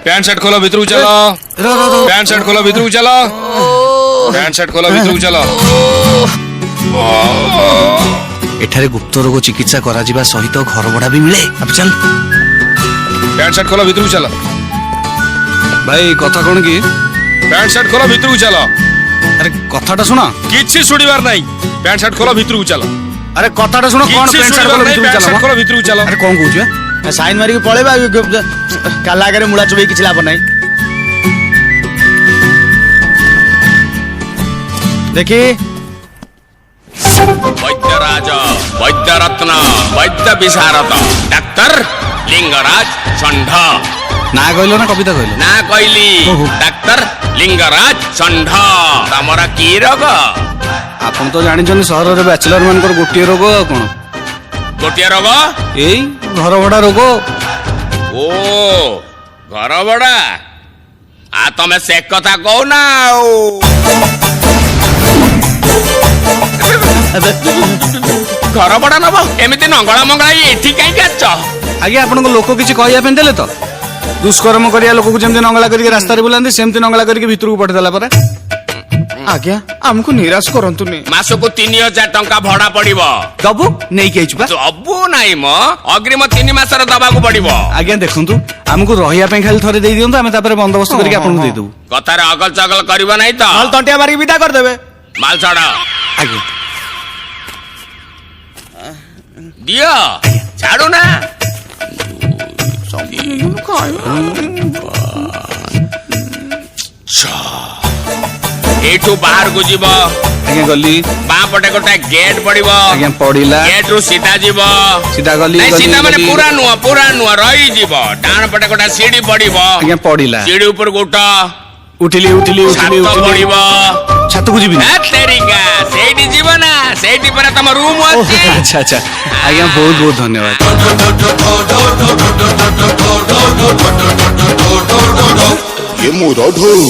Pant shirt खोलो भितर चलो पैंट शर्ट खोलो भितर चलो पैंट शर्ट खोलो भितर चलो एठारे गुप्त रोग चिकित्सा करा जिबा सहित घर भड़ा भी मिले अब चल पैंट शर्ट खोलो भितर चलो भाई कथा कौन की पैंट शर्ट खोलो भितर चलो अरे कथाटा सुना किछि सुनिबार नहीं पैंट शर्ट खोलो भितर चलो अरे कथाटा सुना कौन पैंट शर्ट खोलो भितर चलो खोलो भितर चलो अरे कौन कहू साइन मारिक पळेबा काला आगे मुड़ा चुबई किछि लाभ नहीं देखी वैद्यराज वैद्यरत्न वैद्य विशारद डाक्तर लिंगराज षंढ ना कहलो ना कविता कहलो ना कहली ओहो। डाक्तर लिंगराज षंढ तमरा की रोग आपन तो जानि जन शहर रे बैचलर मानकर गोटिए रोग कोन गोटिया रोग एई घर भड़ा रोग ओ घर बड़ा आ तमे से कथा कहू ना घर बड़ा नब एमती नंगला मंगला एठी कहीं आछ आगे आपन को लोक किछि कहया पेन देले तो दुष्कर्म करिया लोक को जेमते नंगला करके रास्ता रे बुलांदी सेमते नंगला करके भीतर को पठ देला परे आज्ञा हमको निराश करंतुनी मासको 3000 टंका भड़ा पड़िबो दबु नै के आइछु बा सबु नाही म अग्रिम 3 मासर दबाको पड़िबो आज्ञा देखंतु हमको रहिया पे खाली थरे देई दियंतु हमें तापर बंदोबस्त करके आपन को दे दउ कथारे अगल चगल करबो नाही त हाल तंटिया मारी विदा कर देबे माल छाड़ आगे दियो छाड़ू ना एठू बाहर को जीव आगे गली बाँ पटे गोटे गेट पड़िबो आगे पड़िला गेट रु सीधा जीव सीधा गली नहीं गली, सीधा माने गली। पूरा नुआ रही जीव डाण पटे गोटे सीढ़ी पड़िबो आगे पड़िला सीढ़ी ऊपर गोटा उठिली उठिली छात उठिली उठिली पड़िबो छात को जीबी ए तेरिका सेठी जीव ना सेठी पर तम रूम अछि अच्छा अच्छा आज्ञा बहुत बहुत धन्यवाद ये मोरा ढोल